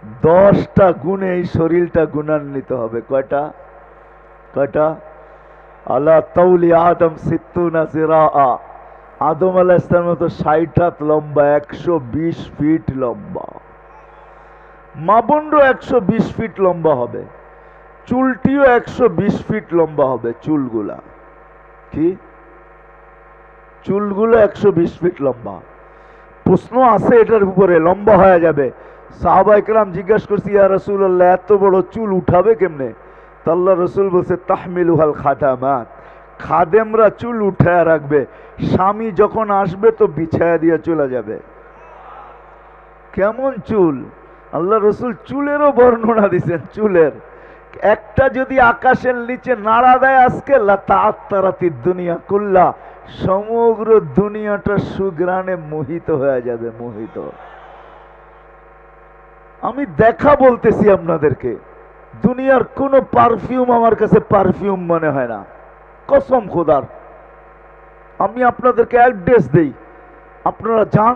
10টা গুণে এই শরীরটা গুণান্বিত হবে। কয়টা? কয়টা? আলা তাউলি আদম সিত্তুনা জিরা। আদম আলাইহিস সালামের মতো 60 হাত লম্বা, 120 ফিট লম্বা। মা বোনও 120 ফিট লম্বা হবে, চুলটিও 120 ফিট লম্বা হবে। চুলগুলা কি? চুলগুলো 120 ফিট লম্বা। প্রশ্ন আছে এটার উপরে, লম্বা হয়ে যাবে। সাহাবায়ে কেরাম জিজ্ঞাসা করছে, ইয়া রাসূলুল্লাহ, এত বড় চুল উঠাবে কেমনে? তো আল্লাহ রসুল বলছে, তাহমিলুহাল খাদামাত, খাদেমরা চুল উঠায় রাখবে। স্বামী যখন আসবে তো বিছায়া দিয়ে চলে যাবে। কেমন চুল! আল্লাহ রসুল চুলেরও বর্ণনা দিচ্ছেন। চুলের একটা যদি আকাশের নিচে নাড়া দেয় আজকে, লাতাআত্তারাতিদ দুনিয়া কুল্লা, সমগ্র দুনিয়াটা সুগ্রাণে মোহিত হয়ে যাবে। মোহিত। আমি দেখা বলতেছি আপনাদেরকে, দুনিয়ার কোন পারফিউম আমার কাছে পারফিউম মনে হয় না, কসম খোদার। আমি আপনাদেরকে অ্যাড্রেস দেই, আপনারা যান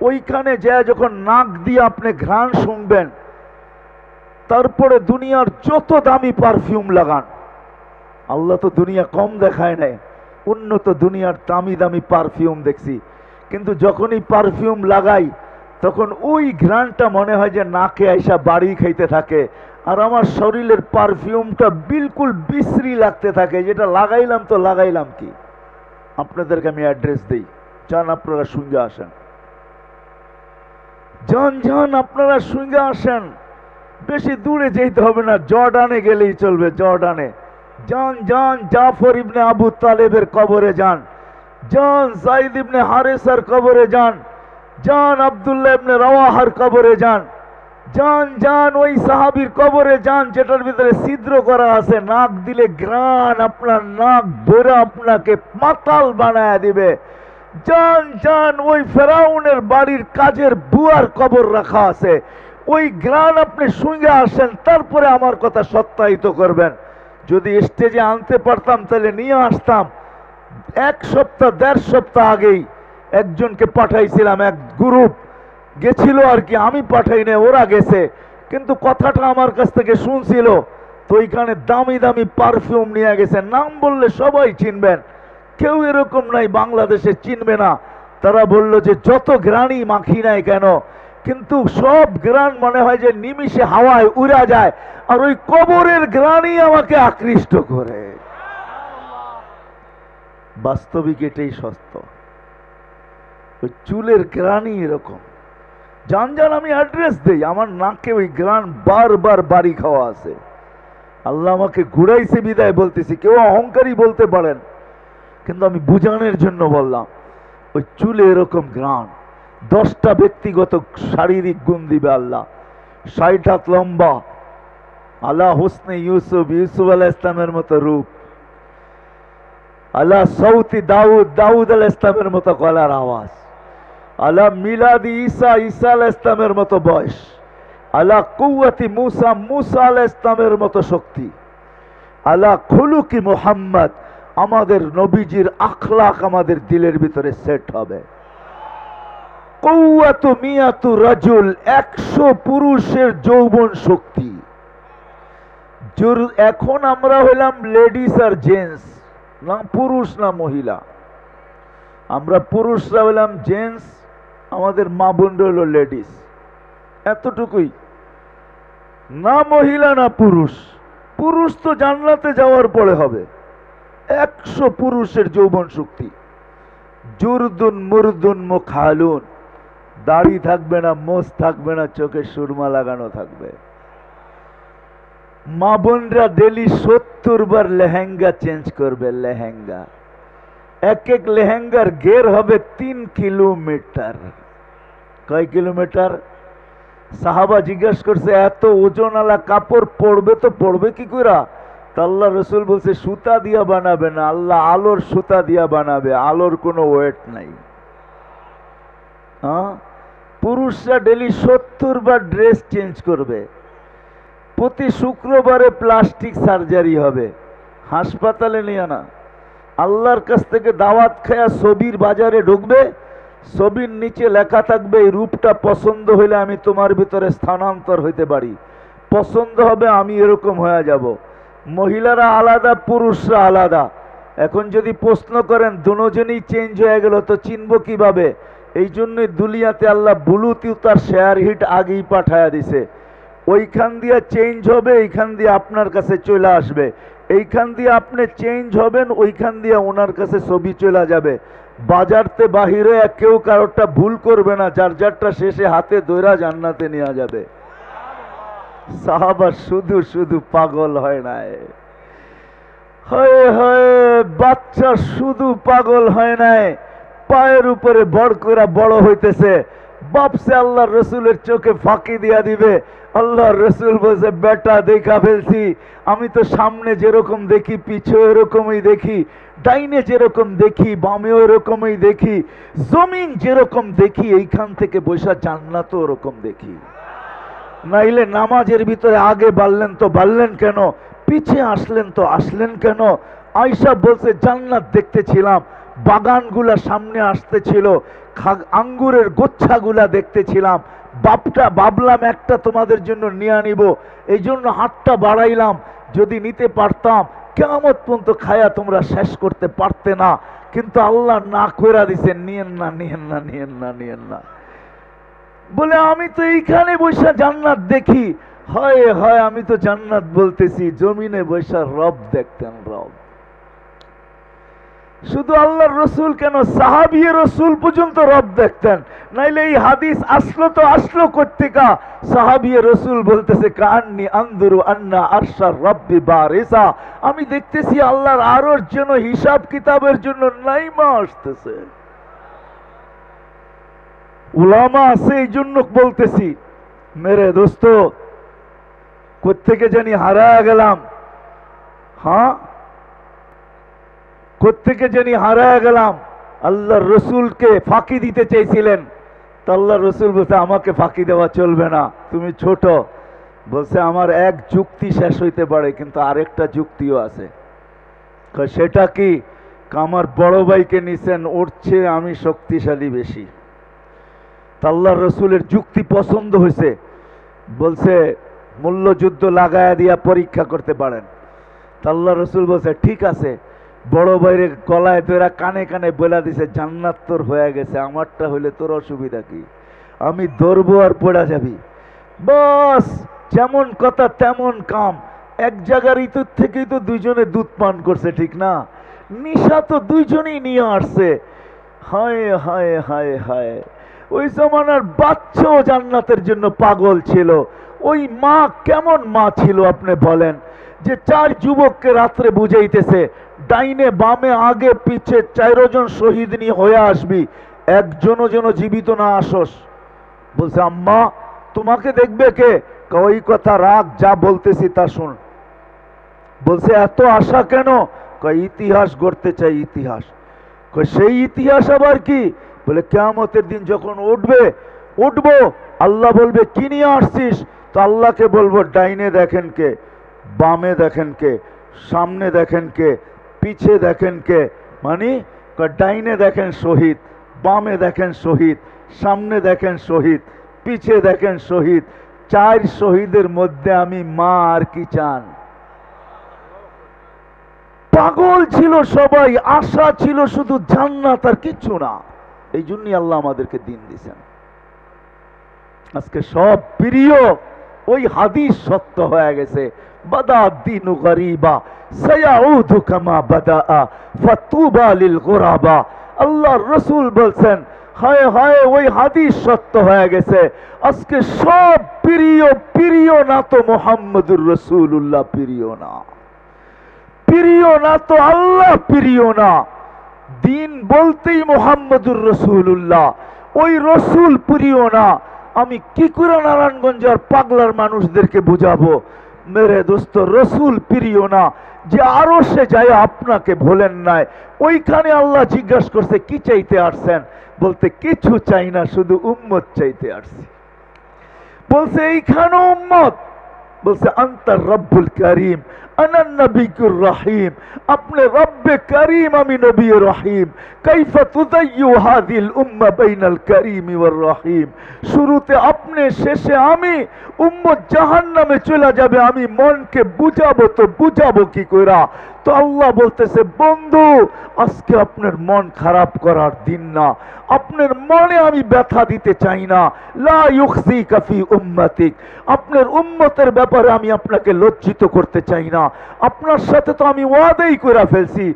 ওইখানে যায়, যখন নাক দিয়ে আপনি ঘ্রাণ শুনবেন, তারপরে দুনিয়ার যত দামি পারফিউম লাগান। আল্লাহ তো দুনিয়া কম দেখায় নাই, উন্নত দুনিয়ার দামি দামি পারফিউম দেখছি। কিন্তু যখনই পারফিউম লাগাই তখন ওই ঘ্রাণটা মনে হয় যে নাকে আইসা বাড়ি খাইতে থাকে। আর আমার শরীরের পারফিউমটা বিলকুল বিশ্রী লাগতে থাকে, যেটা লাগাইলাম তো লাগাইলাম কি। আপনাদেরকে আমি অ্যাড্রেস দিই, যান আপনারা শুনে আসেন। যান যান আপনারা শুনে আসেন। বেশি দূরে যেতে হবে না, জর্ডানে গেলেই চলবে। জর্ডানে যান, যান জাফর ইবনে আবু তালেবের কবরে যান, যান যায়েদ ইবনে হারেসার কবরে যান, যান আব্দুল্লাহ ইবনে রাওয়াহার কবরে যান, যান যান ওই সাহাবীর কবরে যান যেটার ভিতরে ছিদ্র করা আছে। নাক দিলে ঘ্রাণ আপনার নাক ভরে আপনাকে মাতাল বানায় দিবে। যান যান ওই ফেরাউনের বাড়ির কাজের বুয়ার কবর রাখা আছে, ওই ঘ্রাণ আপনি শুনে আসেন, তারপরে আমার কথা সত্যায়িত করবেন। যদি স্টেজে আনতে পারতাম তাহলে নিয়ে আসতাম। 1 সপ্তাহ 1.5 সপ্তাহ আগেই একজনকে পাঠাইছিলাম, এক গ্রুপ গেছিল আর কি, আমি পাঠাই না, ওরা গেছে। কিন্তু কথাটা আমার কাছ থেকে শুনছিল। তো ওইখানে দামি দামি পারফিউম নিয়ে গেছে, নাম বললে সবাই চিনবেন। কেউ এরকম নাই বাংলাদেশে চিনবে না। তারা বলল যে যত ঘ্রাণই মাখি নাই কেন, কিন্তু সব ঘ্রাণ মনে হয় যে নিমিষে হাওয়ায় উড়া যায়, আর ওই কবরের ঘ্রাণই আমাকে আকৃষ্ট করে। বাস্তবিক এটাই সত্য। ওই চুলের ঘ্রাণই এরকম। যান যান, আমি অ্যাড্রেস দেই, আমার নাকে ওই ঘ্রাণ বারবার বাড়ি খাওয়া আছে। আল্লাহ আমাকে ঘুরাইছে বিদায় বলতেছি। কেউ অহংকারী বলতে পারেন, কিন্তু আমি বুঝানোর জন্য বললাম। ওই চুলে এরকম ঘ্রাণ। 10টা ব্যক্তিগত শারীরিক গুণ দিবে আল্লাহ। 60 হাত লম্বা, আলা হুসনে ইউসুফ, ইউসুফ আলাইহিস ইসলামের মতো রূপ, আলা সৌতি দাউদ, দাউদ আলাইহিস ইসলামের মতো গলার আওয়াজ, আলা মিলাদি ঈসা, ঈসা আলাইহিস ইসলামের মতো বয়স, আলা কুওয়াতি মুসা, মুসা আলাইহিস ইসলামের মতো শক্তি, আলা খুলুকি মুহাম্মদ, আমাদের নবীজির আখলাক আমাদের দিলের ভিতরে সেট হবে। কুওয়াতু মিয়াতু রাজুল, 100 পুরুষের যৌবন শক্তি। এখন আমরা হইলাম লেডিস আর জেন্টস, না পুরুষ না মহিলা। আমরা পুরুষরা হইলাম জেন্টস, আমাদের মা বোনরা হইল লেডিস। এতটুকুই, না মহিলা না পুরুষ। পুরুষ তো জান্নাতে যাওয়ার পরে হবে। 100 পুরুষের যৌবন শক্তি। জুরদুন মুরদুন মুখালুন, দাড়ি থাকবে না, মোছ থাকবে না, চোখে সুরমা লাগানো থাকবে। মা বোনরা ডেলি 70 বার লেহেঙ্গা চেঞ্জ করবে। লেহেঙ্গা, এক এক লেহেঙ্গার ঘের হবে 3 কিলোমিটার। কয় কিলোমিটার? সাহাবা জিজ্ঞাসা করছে, এত ওজনওয়ালা কাপড় পরবে তো পরবে কি কইরা? তা আল্লাহ রসুল বলছে, সুতা দিয়া বানাবে না, আল্লাহ আলোর সুতা দিয়া বানাবে। আলোর কোনো ওয়েট নাই। হ্যাঁ, পুরুষরা ডেলি 70 বার ড্রেস চেঞ্জ করবে। প্রতি শুক্রবারে প্লাস্টিক সার্জারি হবে, হাসপাতালে নিয়ে না। আল্লাহর কাছ থেকে দাওয়াত খায়া ছবির বাজারে ঢুকবে, ছবির নিচে লেখা থাকবে এই রূপটা পছন্দ হইলে আমি তোমার ভিতরে স্থানান্তর হইতে পারি, পছন্দ হবে আমি এরকম হয়ে যাব। মহিলারা আলাদা, পুরুষরা আলাদা। এখন যদি প্রশ্ন করেন দুজনেই চেঞ্জ হয়ে গেল তো চিনব কিভাবে? এই জন্যই দুনিয়াতে আল্লাহ ব্লুটুথ আর শেয়ার হিট আগেই পাঠায়া দিছে। ওইখান দিয়ে চেঞ্জ হবে, এইখান দিয়ে আপনার কাছে চলে আসবে। এইখান দিয়ে আপনি চেঞ্জ হবেন, ওইখান দিয়ে ওনার কাছে ছবি চলে যাবে। বাজারতে বাহিরে কেউ কারোরটা ভুল করবে না, যার যারটা শেষে হাতে ধইরা জান্নাতে নিয়ে যাবে। সাহাবা শুধু শুধু পাগল হয় নাই, হয় হয় বাচ্চা শুধু পাগল হয় নাই, পায়ের উপরে বড় করে বড় হইতেছে। বাপসে আল্লাহ রসুলের চোখে ফাঁকি দিয়া দিবে। আল্লাহ রসুল বলছে, বেটা দেখা ফেলছি, আমি তো সামনে যেরকম দেখি পিছু এরকমই দেখি, ডাইনে যেরকম দেখি বামেও এরকমই দেখি, জমিন যেরকম দেখি এইখান থেকে বৈশা জান্নাত ওরকম দেখি। নাইলে নামাজের ভিতরে আগে বাড়লেন তো বাড়লেন কেন, পিছে আসলেন তো আসলেন কেন? আয়েশা বলছে, জান্নাত দেখতেছিলাম, বাগানগুলা সামনে আসতেছিল, আঙ্গুরের গোচ্ছাগুলা দেখতেছিলাম, ভাবলাম একটা তোমাদের জন্য নিয়ে নিব, এই জন্য হাতটা বাড়াইলাম, যদি নিতে পারতাম কিয়ামত পর্যন্ত খায়া তোমরা শেষ করতে পারতে না, কিন্তু আল্লাহ না কইরা দিছে, নিয়েন না নিয়েন না নিয়েন না নিয়েন না। বলে আমি তো এইখানে বৈশা জান্নাত দেখি। হয় হয় আমি তো জান্নাত বলতেছি, জমিনে বৈশা রব দেখতেন, রব। শুধু আল্লাহর রসুল কেন, সাহাবী রসুল পর্যন্ত রব দেখতেন। নাইলে এই হাদিস আসলো তো আসলো কোত্থেকা? সাহাবী রসুল বলতেছে, কান্নি আনদুরু আন্না আরশার রব্বি বারিসা, আমি দেখতেছি আল্লাহর আরশ যেন হিসাব কিতাবের জন্য নাইমা আসতেছে। উলামা আছে এই জন্য বলতেছি, মেরে দোস্ত কোত্থেকে জানি হারায় গেলাম। হ্যাঁ, কোত্থেকে জানি হারায় গেলাম। আল্লাহর রসুলকে ফাঁকি দিতে চেয়েছিলেন, তো আল্লাহর রসুল বলছে, আমাকে ফাঁকি দেওয়া চলবে না, তুমি ছোট। বলছে, আমার এক যুক্তি শেষ হইতে পারে, কিন্তু আরেকটা যুক্তিও আছে। সেটা কি? আমার বড় ভাইকে নিছেন, ওর চেয়ে আমি শক্তিশালী বেশি। আল্লাহর রসুলের যুক্তি পছন্দ হয়েছে, বলছে মূল্যযুদ্ধ লাগায়া দিয়া পরীক্ষা করতে পারেন। আল্লাহ রসুল বলছে, ঠিক আছে। বড় ভাইয়ের গলায় তোরা কানে কানে বলে দিছে, জান্নাত তোর হয়ে গেছে, আমারটা হইলে তোর অসুবিধা কি? আমি ধরবো আর পড়া যাবি। বস, যেমন কথা তেমন কাম। এক জায়গার ইতুর থেকেই তো দুইজনে দুধ পান করছে, ঠিক না? নিশা তো দুইজনেই নিয়ে আসছে। হায় হায় হায় হায়, ওই জমানার বাচ্চাও জান্নাতের জন্য পাগল ছিল। ওই মা কেমন মা ছিল আপনি বলেন, যে চার যুবককে রাত্রে বুঝাইতেছে, ডাইনে বামে আগে পিছে 4 জন শহীদ নিয়ে হয়ে আসবি, একজনও যেন জীবিত না আসস। বলছে, আম্মা তোমাকে দেখবে কে? ওই কথা রাখ, যা বলতেছি তা শুন। বলছে, এত আশা কেন? ইতিহাস গড়তে চাই, ইতিহাস। সেই ইতিহাস আবার কি? বলে, কিয়ামতের দিন যখন উঠবো, আল্লাহ বলবে, কি নিয়ে আসছিস? তো আল্লাহকে বলবো, ডাইনে দেখেন কে, বামে দেখেন কে, সামনে দেখেন কে, পিছে দেখেন কে? মানে ডাইনে দেখেন শহীদ, বামে দেখেন শহীদ, সামনে দেখেন শহীদ, পিছে দেখেন শহীদ। 4 শহীদের মধ্যে আমি মা, আর কি চান? পাগল ছিল সবাই, আশা ছিল শুধু জান্নাত আর কিছু না। এই জন্যই আল্লাহ আমাদেরকে দিন দিয়েছেন। আজকে সব প্রিয় ওই হাদিস সত্য হয়ে গেছে, বাদা দিনু গরিবা সায়াউদু কামা বাদা ফাতুবা লিল গুরাবা। আল্লাহর রাসূল বলছেন, হায় হায় ওই হাদিস সত্য হয়ে গেছে। আজকে সব প্রিয় না তো মুহাম্মদুর রাসূলুল্লাহ প্রিয় না, প্রিয় না তো আল্লাহ প্রিয় না। দিন বলতেই মুহাম্মদুর রাসূলুল্লাহ, ওই রসুল প্রিয় না। আমি কি করে নারায়ণগঞ্জের পাগলার মানুষদেরকে বুঝাবো? মেরে দোস্ত, রসুল প্রিয় না, যে আরো সে যায় আপনাকে ভোলেন নাই। ওইখানে আল্লাহ জিজ্ঞাসা করছে, কি চাইতে আসছেন? বলতে, কিছু চাই না, শুধু উম্মত চাইতে আসছি। বলছে, এইখানে উম্মত? বলছে, আনতা রব্বুল করিম, আনা নবিয়ুর রহিম, আপনি রব্বে করিম, আমি নবী রহিম। কাইফা তুদাইয়ু হাযিল উম্মাহ বাইনাল করিম ওয়ার রহিম। শুরুতে আপনি, শেষে আমি, উম্মত জাহান্নামে চলে যাবে, আমি মনকে বুঝাবো তো বুঝাবো কি কইরা? তো আল্লাহ বলতেছে, বন্ধু আজকে আপনার মন খারাপ করার দিন না, আপনার মনে আমি ব্যথা দিতে চাই না। লা ইউখজিকা ফি উম্মাতিক, আপনার উম্মতের ব্যাপারে আমি আপনাকে লজ্জিত করতে চাই না। আপনার সাথে তো আমি ওয়াদাই করে ফেলছি,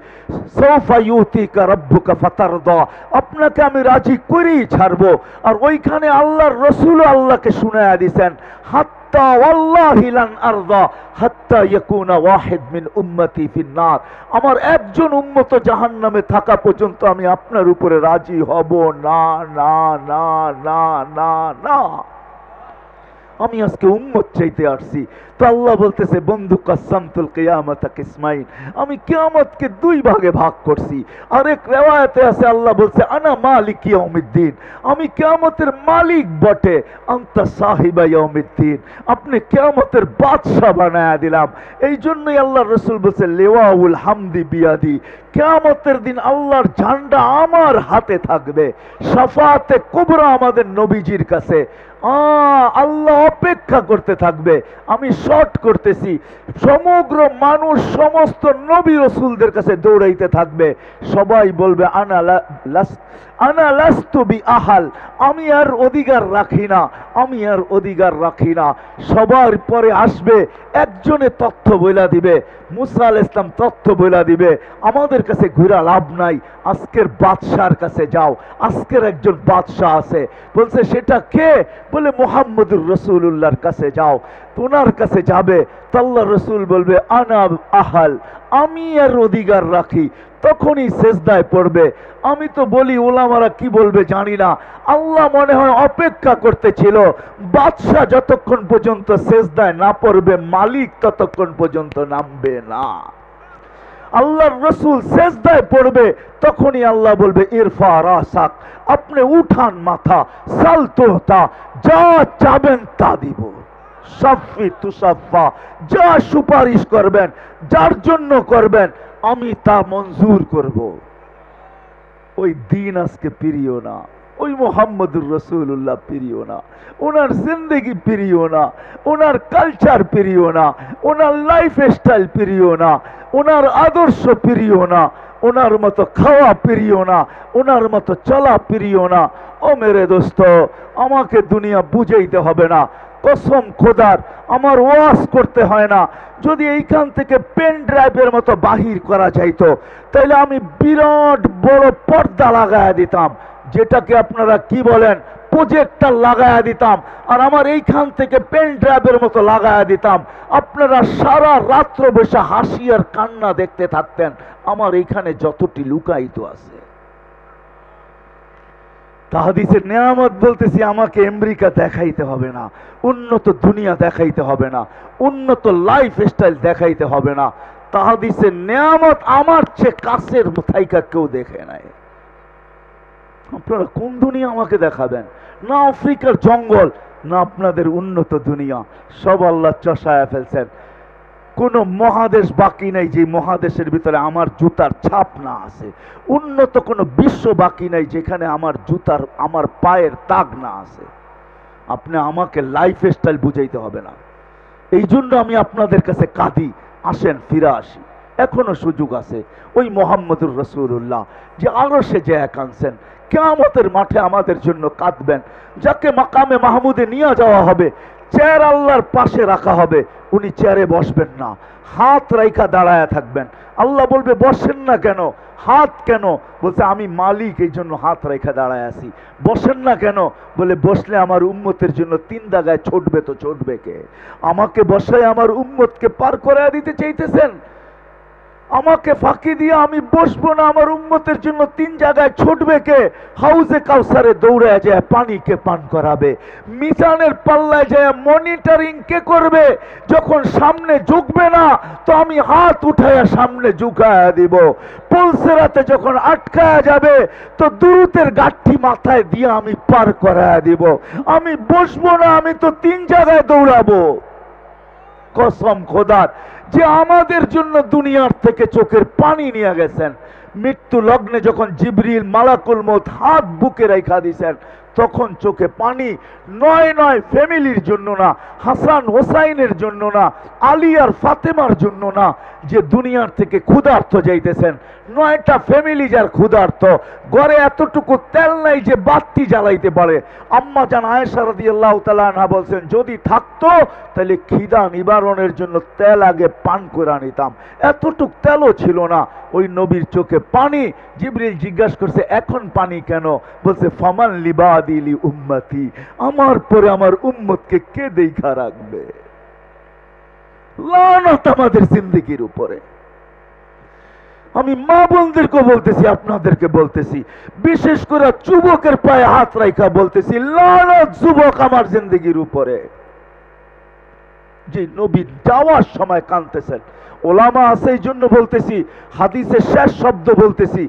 সাউফা ইউতিকা রাব্বুকা ফাতারদা, আপনাকে আমি রাজি করেই ছাড়বো। আর ওইখানে আল্লাহর রাসূল আল্লাহকে শুনায়া দিয়েছেন, হাত্তা ওয়াল্লাহি লান আরদা হাত্তা ইয়াকুনা ওয়াহিদ মিন উম্মতি ফিন নার, আমার একজন উম্মত জাহান্নামে থাকা পর্যন্ত আমি আপনার উপরে রাজি হব না, না না না না না। আমি আজকে উম্মত চাইতে আসছি। তো আল্লাহ বলতেছে, বন্ধু কাসামতুল কিয়ামাতা কিসমাইন, আমি কিয়ামতকে দুই ভাগে ভাগ করছি। আরেক রিওয়ায়াতে আছে আল্লাহ বলছে, আনা মালিক ইয়াউমিদ্দিন, আমি কিয়ামতের মালিক বটে। আনতা সাহিবা ইয়াউমিদ্দিন, আপনি কিয়ামতের বাদশা বানায়া দিলাম। এই জন্যই আল্লাহর রাসূল বলছে, লিওয়াউল হামদি বিয়াদি, কিয়ামতের দিন আল্লাহর ঝান্ডা আমার হাতে থাকবে। শাফাআতে কুবরা আমাদের নবীজির কাছে। আল্লাহ অপেক্ষা করতে থাকবে। আমি শর্ট করতেছি, সমগ্র মানুষ সমস্ত নবী রাসূলদের কাছে দৌড়াইতে থাকবে। সবাই বলবে, আনা লাস্তু বি আহাল, আমি আর অধিকার রাখি না, আমি আর অধিকার রাখি না। সবার পরে আসবে একজনে তথ্য বইলা দিবে, মুসা আলাইহিস সালাম তথ্য বইলা দিবে, আমাদের কাছে ঘুরা লাভ নাই, আজকের বাদশার কাছে যাও। আজকের একজন বাদশাহ আছে, বলছে সেটা কে? বলে মুহাম্মদুর রাসূলুল্লাহর কাছে যাও। ওনার কাছে যাবে, তো আল্লাহ রাসূল বলবে, আনা আহাল, আমি আর অধিকার রাখি। তখনই সেজদায় পড়বে। আমি তো বলি, ওলামারা কি বলবে জানি না, আল্লাহ মনে হয় অপেক্ষা করতেছিল, বাদশাহ যতক্ষণ পর্যন্ত সেজদায় না পড়বে, মালিক ততক্ষণ পর্যন্ত নামবে না। আল্লাহর রাসূল সেজদায় পড়বে, তখনই আল্লাহ বলবে, ইরফা রাসাক, আপনি উঠান মাথা, সাল তোহতা, যা চাবেন তা দিব। সাফি তুসাফা, যা সুপারিশ করবেন, যার জন্য করবেন, আমি তা মঞ্জুর করব। ওই দিন আজকে প্রিয় না, ওই মুহাম্মদুর রাসূলুল্লাহ প্রিয় না, ওনার জিন্দেগি প্রিয় না, ওনার কালচার প্রিয় না, ওনার লাইফ স্টাইল প্রিয় না, ওনার আদর্শ প্রিয় না, ওনার মতো খাওয়া প্রিয় না, ওনার মতো চলা প্রিয় না। ও মেরে দোস্ত, আমাকে দুনিয়া বুঝাইতে হবে না, কসম খোদার আমার ওয়াজ করতে হয় না। যদি এইখান থেকে পেন ড্রাইভের মতো বাহির করা যাইতো, তাহলে আমি বিরাট বড় পর্দা লাগায়া দিতাম, যেটাকে আপনারা কি বলেন, প্রজেক্টর লাগায়া দিতাম, আর আমার এইখান থেকে পেন ড্রাইভের মতো লাগায়া দিতাম। আপনারা সারা রাত্র বসে হাসি আর কান্না দেখতে থাকতেন, আমার এইখানে যতটি লুকায়িত আছে। তাহাদিসের নিয়ামত বলতেছি, আমাকে আমেরিকা দেখাইতে হবে না, উন্নত দুনিয়া দেখাইতে হবে না, উন্নত লাইফ স্টাইল দেখাইতে হবে না। তাহাদিসের নিয়ামত আমার চেয়ে কাছের থাইকা কেউ দেখে নাই। আপনারা কোন দুনিয়া আমাকে দেখাবেন? না আফ্রিকার জঙ্গল, না আপনাদের উন্নত দুনিয়া, সব আল্লাহ চষায়া ফেলছেন। কোন মহাদেশ বাকি নাই যে মহাদেশের ভিতরে আমার জুতার ছাপ না আছে। উন্নত কোনো বিশ্ব বাকি নাই যেখানে আমার জুতার, আমার পায়ের দাগ না আছে। আপনি আমাকে লাইফ স্টাইল বুঝাইতে হবে না। এই জন্য আমি আপনাদের কাছে কাঁদি, আসেন ফিরে আসি, এখনো সুযোগ আছে। ওই মুহাম্মদুর রাসূলুল্লাহ যে আরশে যে এক আনছেন, কিয়ামতের মাঠে আমাদের জন্য কাঁদবেন, যাকে মাকামে মাহমুদে নিয়ে যাওয়া হবে, চেয়ার আল্লাহর পাশে রাখা হবে, উনি চেয়ারে বসবেন না, হাত রাইখা দাঁড়ায়া থাকবেন। আল্লাহ বলবে, বসেন না কেন, হাত কেন? বলছে, আমি মালিক, এই জন্য হাত রাইখা দাঁড়ায় আছি। বসেন না কেন? বলে, বসলে আমার উম্মতের জন্য তিন দাগায় ছুটবে, তো ছুটবে কে? আমাকে বসায় আমার উম্মতকে পার করায় দিতে চাইতেছেন? আমাকে ফাঁকি দিয়ে আমি বসবো না, আমার উম্মতের জন্য তিন জায়গায় ছুটবে কে? হাউজে কাউসারে দৌড়ায় যায় পানি কে পান করাবে? মিজানের পাল্লায় যায় মনিটরিং কে করবে? যখন সামনে ঝুঁকবে না, তো আমি হাত উঠায়া সামনে ঝুঁকায়া দিব। পুলসেরাতে যখন আটকায়া যাবে, তো দুরুতের গাঠি মাথায় দিয়ে আমি পার করায়া দিব। আমি বসবো না, আমি তো তিন জায়গায় দৌড়াবো। কসম খোদার, যে আমাদের জন্য দুনিয়ার থেকে চোখের পানি নিয়ে গেছেন। মৃত্যু লগ্নে যখন জিবরিল মালাকুল মউত হাত বুকে রেখা দিয়েছেন, তখন চোখে পানি। নয় ফ্যামিলির জন্য না, হাসান হোসাইনের জন্য না, আলী আর ফাতেমার জন্য না, যে দুনিয়ার থেকে ক্ষুধার্ত যাইতেছেন। 9টা ফ্যামিলি যার ক্ষুধার্ত, ঘরে এতটুকু তেল নাই যে বাতি জ্বালাইতে পারে। আম্মা জান আয়েশা রাদিয়াল্লাহু তাআলা আনহা বলছেন, যদি থাকতো তাহলে খিদা নিবারণের জন্য তেল আগে পান করে নিতাম। এতটুক তেলও ছিল না। ওই নবীর চোখে পানি। জিবরিল জিজ্ঞাসা করছে, এখন পানি কেন? বলছে, ফামান লিবাদিলি উম্মতি, আমার পরে আমার উম্মতকে কে দেখা রাখবে? লানত আমাদের জিন্দেগির উপরে। আমি মা বোনদেরকে বলতেছি, আপনাদেরকে বলতেছি, বিশেষ করে যুবকের পায়ে হাত রাখা বলতেছি, লানত যুবক আমার জিন্দেগির উপরে। যে নবী যাওয়ার সময় কাঁদতেছেন। ওলামা আছে এই জন্য বলতেছি, হাদিসের শেষ শব্দ বলতেছি,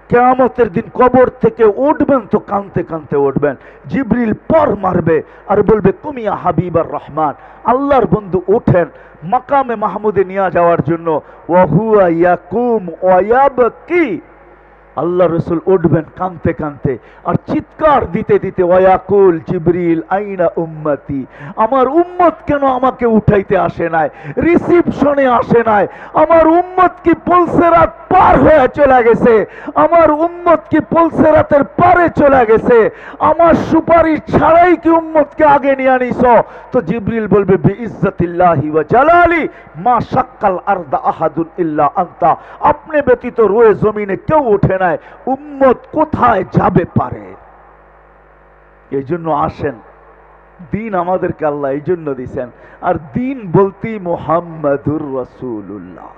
কিয়ামতের দিন কবর থেকে উঠবেন তো কাঁদতে কাঁদতে উঠবেন। জিবরিল পর মারবে আর বলবে, কুমিয়া হাবিবার রহমান, আল্লাহর বন্ধু ওঠেন মাকামে মাহমুদে নিয়ে যাওয়ার জন্য। ওয়াহুয়া ইয়াকুম ওয়া ইয়াবকি, আল্লাহ রসুল উঠবেন কাঁদতে কাঁদতে আর চিৎকার দিতে দিতে, ওয়াকুল জিবরিল আইনা উম্মতি, আমার উম্মত কেন আমাকে উঠাইতে আসে নাই, রিসিপশনে আসে নাই? আমার উম্মত কি পুলসেরাত পার হয়ে চলে গেছে? আমার উম্মত কি পুলসেরাতের পারে চলে গেছে? আমার সুপারিশ ছাড়াই কি উম্মতকে আগে নিয়ে আনিস? তো জিবরিল বলবে, বিইজ্জাতিল্লাহি ওয়া জালালি মা শাক্কাল আরদা আহাদুন ইল্লা আনতা, আপনি ব্যতীত রয়ে জমিনে কেউ ওঠে নাই, উম্মত কোথায় যাবে পারে? এই জন্য আসেন, দিন আমাদেরকে আল্লাহ এই জন্য দিয়েছেন। আর দিন বলতেই মুহাম্মাদুর রাসূলুল্লাহ।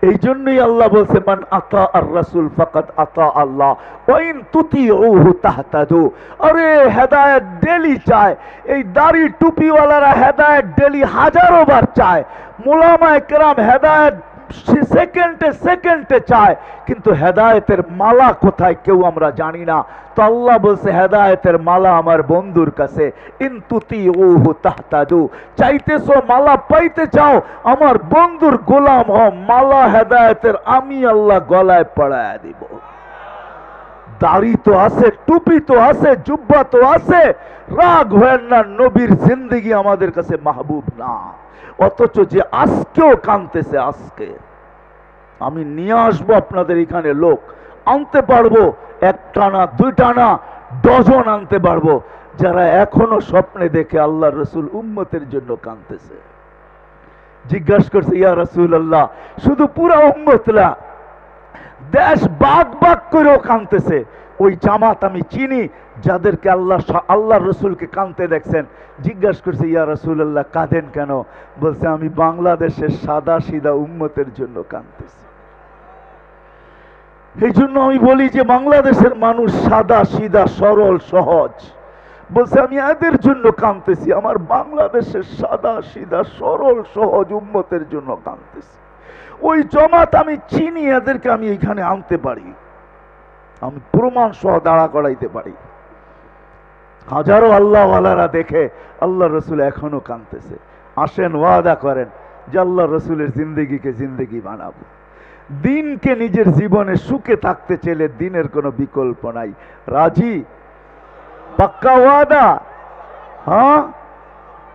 এই জন্যই আল্লাহ বলছে, মান আতা আর রাসূল ফাকাদ আতা আল্লাহ ওয়া ইন তুতিউহু তাহতাদু। আরে হেদায়েত ডেলি চায়, এই দাড়ি টুপিওয়ালারা হেদায়েত ডেলি হাজারো বার চায়, মুলামায়ে কেরাম হেদায়েত সেকেন্ডে সেকেন্ডে চায়, কিন্তু হেদায়েতের মালা কোথায় কেউ আমরা জানি না। তো আল্লাহ বলছে, হেদায়েতের মালা আমার বন্ধুর কাছে, ইন তুতিউহু তাহতাদু। চাইতেছো মালা পাইতে চাও, আমার বন্ধুর গোলাম হও, মালা হেদায়েতের আমি আল্লাহ গলায় পড়ায় দিব। দাড়ি তো আছে, টুপি তো আছে, জুব্বা তো আছে, রাগ হয় না, নবীর জিন্দেগি আমাদের কাছে মাহবুব না। অথচ যে আজকেও কাঁদতেছে, আজকে আমি নিয়ে আসবো আপনাদের এখানে লোক আনতে পারবো, একটা না দুইটা না, ডজন আনতে পারবো, যারা এখনো স্বপ্নে দেখে আল্লাহ রসুল উম্মতের জন্য কাঁদতেছে। জিজ্ঞাসা করছে, ইয়া রাসূলুল্লাহ, শুধু পুরা উম্মত না, দেশ বাগ বাগ করেও কাঁদতেছে। ওই জামাত আমি চিনি যাদেরকে আল্লাহ রসুলকে কাঁদতে দেখছেন। জিজ্ঞাসা করছে, ইয়া রাসূলুল্লাহ, কাঁদেন কেন? বলছে, আমি বাংলাদেশের সাদা সিধা উম্মতের জন্য কাঁদতেছি। এই জন্য আমি বলি যে বাংলাদেশের মানুষ সাদা সিধা সরল সহজ। বলছে, আমি এদের জন্য কাঁদতেছি, আমার বাংলাদেশের সাদা সিধা সরল সহজ উম্মতের জন্য কাঁদতেছি। ওই জামাত আমি চিনি, এদেরকে আমি এখানে আনতে পারি, আমি প্রমাণ সহ দাঁড়া করাইতে পারি। হাজারো আল্লাহওয়ালারা দেখে আল্লাহ রসুল এখনো কাঁদতেছে। আসেন, ওয়াদা করেন যে আল্লাহ রসুলের জিন্দগিকে জিন্দগি বানাবো। দিনকে নিজের জীবনে সুখে থাকতে চাইলে দিনের কোনো বিকল্প নাই। রাজি? পাক্কা ওয়াদা? হ্যাঁ,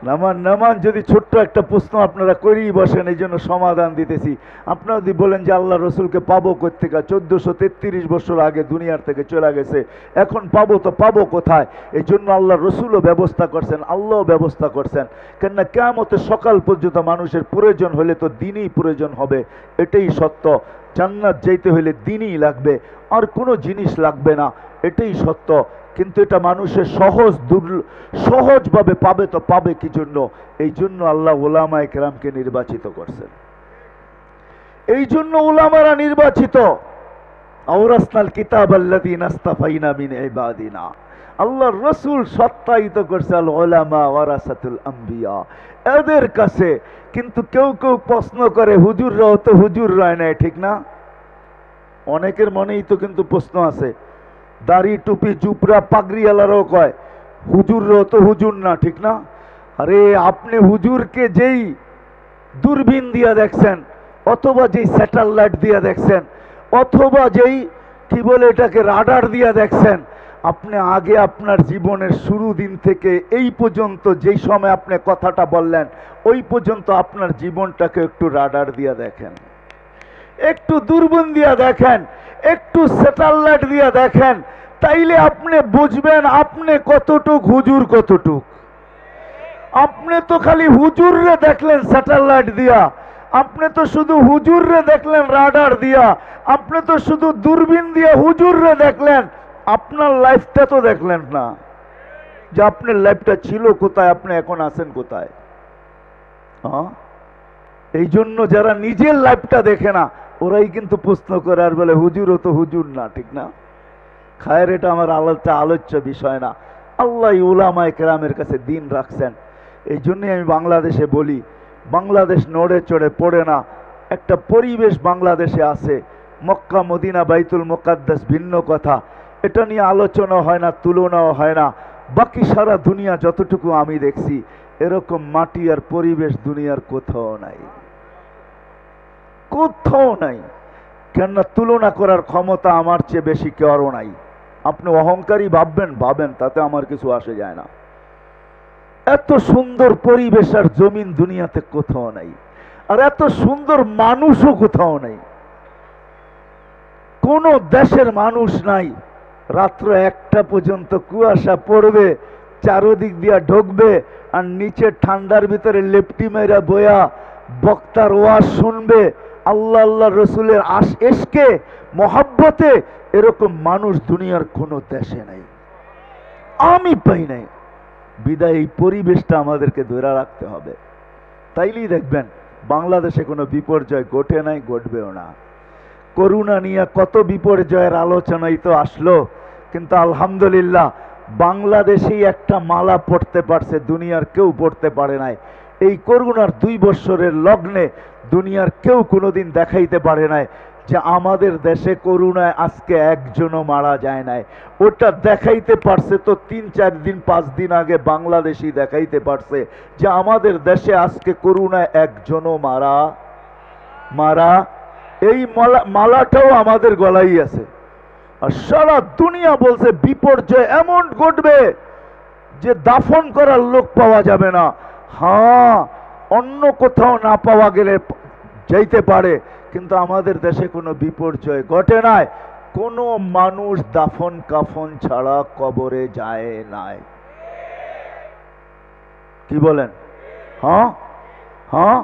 নামান। যদি ছোট্ট একটা প্রশ্ন আপনারা করেই বসেন, এই জন্য সমাধান দিতেছি। আপনারা যদি বলেন যে আল্লাহ রসুলকে পাবো কোত্থেকে, 1433 বছর আগে দুনিয়ার থেকে চলে গেছে, এখন পাবো তো পাবো কোথায়? এই জন্য আল্লাহ রসুলও ব্যবস্থা করছেন, আল্লাহও ব্যবস্থা করছেন। কেননা কিয়ামতের সকাল পর্যন্ত মানুষের প্রয়োজন হলে তো দিনই প্রয়োজন হবে, এটাই সত্য। জান্নাত যেতে হলে দিনই লাগবে, আর কোনো জিনিস লাগবে না, এটাই সত্য। কিন্তু এটা মানুষের সহজভাবে পাবে তো পাবে কি জন্য? এই জন্য আল্লাহ উলামায়ে কেরামকে নির্বাচিত করছেন। এই জন্য উলামারা নির্বাচিত। আওরাসনাল কিতাব আল্লাযীনা ইসতাফাইনা মিন ইবাদিনা। আল্লাহর রাসূল সত্যায়িত করছে, আল উলামা ওয়ারাসাতুল আম্বিয়া, এদের কাছে। কিন্তু কেউ কেউ প্রশ্ন করে, হুজুররাও তো হুজুর রয় না, ঠিক না? অনেকের মনেই তো কিন্তু প্রশ্ন আছে। দাড়ি টুপি জুপরা পাগড়িওয়ালারাও কয়, হুজুররাও তো হুজুর না, ঠিক না? আরে আপনি হুজুরকে যেই দূরবীন দিয়ে দেখছেন, অথবা যেই স্যাটেলাইট দিয়ে দেখছেন, অথবা যেই কি বলে এটাকে রাডার দিয়ে দেখছেন, আপনি আগে আপনার জীবনের শুরু দিন থেকে এই পর্যন্ত যেই সময় আপনি কথাটা বললেন ওই পর্যন্ত আপনার জীবনটাকে একটু রাডার দিয়ে দেখেন, একটু দূরবীন দিয়ে দেখেন, একটু স্যাটেলাইট দিয়ে দেখেন, তাইলে আপনি বুঝবেন আপনি কতটুক হুজুর কতটুক। আপনি তো খালি হুজুররে দেখলেন স্যাটেলাইট দিয়া, আপনি তো শুধু হুজুররে দেখলেন রাডার দিয়া, আপনি তো শুধু দূরবীন দিয়ে হুজুররে দেখলেন, আপনার লাইফটা তো দেখলেন না যে আপনার লাইফটা ছিল কোথায়, আপনি এখন আছেন কোথায়। এই জন্য যারা নিজের লাইফটা দেখে না ওরাই কিন্তু প্রশ্ন করে আর বলে হুজুরও তো হুজুর না, ঠিক না? খায়ের এটা আমার আলোচ্য বিষয় না। আল্লাহ উলামায়ে কেরামের কাছে দিন রাখছেন। এই জন্যই আমি বাংলাদেশে বলি, বাংলাদেশ নড়ে চড়ে পড়ে না, একটা পরিবেশ বাংলাদেশে আছে। মক্কা মদিনা বাইতুল মুকাদ্দাস ভিন্ন কথা, এটা নিয়ে আলোচনা হয় না, তুলনাও হয় না। বাকি সারা দুনিয়া যতটুকু আমি দেখছি এরকম মাটি আর পরিবেশ দুনিয়ার কোথাও নাই, কোথাও নাই। কেননা তুলনা করার ক্ষমতা আমার চেয়ে বেশি কারও নাই। আপনি অহংকারী ভাববেন, ভাবেন, তাতে আমার কিছু আসে যায় না। এত সুন্দর পরিবেশ আর জমিন দুনিয়াতে কোথাও নাই, আর এত সুন্দর মানুষও কোথাও নাই। কোন দেশের মানুষ নাই রাত্র 1টা পর্যন্ত কুয়াশা পড়বে, চারদিক দিয়া ঢুকবে, আর নিচে ঠান্ডার ভিতরে লেপটি মেরা বয়া বক্তার ওয়াজ শুনবে, আল্লাহ আল্লাহ রসুলের এশকে মহাব্বতে। এরকম মানুষ দুনিয়ার কোনো দেশে নাই, আমি পাই নাই। বিদায় এই পরিবেশটা আমাদেরকে ধরে রাখতে হবে, তাইলেই দেখবেন বাংলাদেশে কোনো বিপর্যয় ঘটে নাই, ঘটবেও না। করোনা নিয়ে কত বিপর্যয়ের আলোচনাই তো আসলো, কিন্তু আলহামদুলিল্লাহ বাংলাদেশেই একটা মালা পড়তে পারছে, দুনিয়ার কেউ পড়তে পারে নাই। এই করোনার 2 বছরের লগ্নে দুনিয়ার কেউ কোনোদিন দেখাইতে পারে নাই যে আমাদের দেশে করোনায় আজকে একজনও মারা যায় নাই। ওটা দেখাইতে পারছে তো 3-4 দিন 5 দিন আগে বাংলাদেশি দেখাইতে পারছে যে আমাদের দেশে আজকে করোনায় একজনও মারা। এই মালাটাও আমাদের গলায় আছে। আর সারা দুনিয়া বলছে বিপর্যয় এমন ঘটবে যে দাফন করার লোক পাওয়া যাবে না। হ্যাঁ, অন্য কোথাও না পাওয়া গেলে যাইতে পারে, কিন্তু আমাদের দেশে কোনো বিপর্যয় ঘটে নাই। কোনো মানুষ দাফন কাফন ছাড়া কবরে যায় নাই। কি বলেন? হ্যাঁ হ্যাঁ,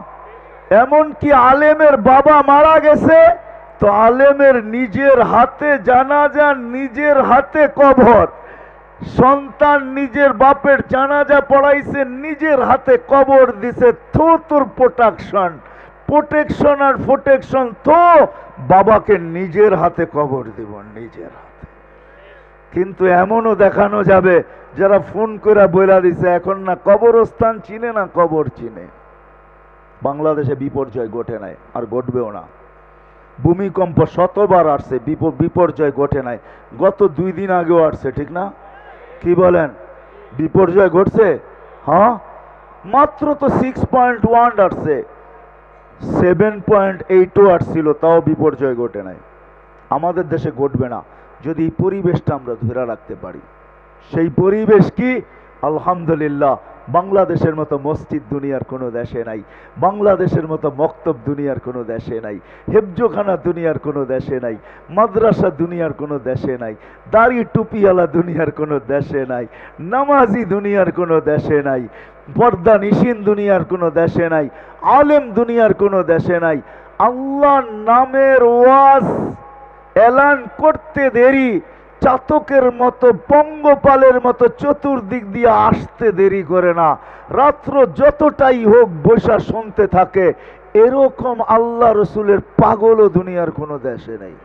এমনকি আলেমের বাবা মারা গেছে তো আলেমের নিজের হাতে জানাজা, নিজের হাতে কবর। সন্তান নিজের বাপের জানাজা পড়াইছে, নিজের হাতে কবর দিছে। তো তোর প্রোটেকশন আর প্রোটেকশন তো বাবাকে নিজের হাতে কবর দিব, নিজের হাতে। কিন্তু এমনও দেখানো যাবে যারা ফোন করে বইলা দিছে এখন না কবরস্থান চিনে না কবর চিনে। বাংলাদেশে বিপর্যয় ঘটে নাই, আর ঘটবেও না। ভূমিকম্প শতবার আসছে, বিপর্যয় ঘটে নাই। গত 2 দিন আগেও আসছে, ঠিক না? কি বলেন? বিপর্যয় ঘটছে? হ্যাঁ, মাত্র তো 6.1 আসছে, 7.8ও আসছিল, তাও বিপর্যয় ঘটে নাই। আমাদের দেশে ঘটবে না যদি এই পরিবেশটা আমরা ধরে রাখতে পারি। সেই পরিবেশ কি? আলহামদুলিল্লাহ, বাংলাদেশের মতো মসজিদ দুনিয়ার কোনো দেশে নাই, বাংলাদেশের মতো মক্তব দুনিয়ার কোনো দেশে নাই, হেফজোখানা দুনিয়ার কোনো দেশে নাই, মাদ্রাসা দুনিয়ার কোনো দেশে নাই, দাড়ি টুপিওয়ালা দুনিয়ার কোনো দেশে নাই, নামাজি দুনিয়ার কোনো দেশে নাই, পর্দা নিশিন দুনিয়ার কোনো দেশে নাই, আলেম দুনিয়ার কোনো দেশে নাই। আল্লাহর নামের ওয়াজ এলান করতে দেরি, চাতকের মতো পঙ্গপালের মতো চতুর্দিক দিয়ে আসতে দেরি করে না। রাত্র যতটাই হোক বৈশা শুনতে থাকে। এরকম আল্লাহ রসুলের পাগলও দুনিয়ার কোনো দেশে নেই।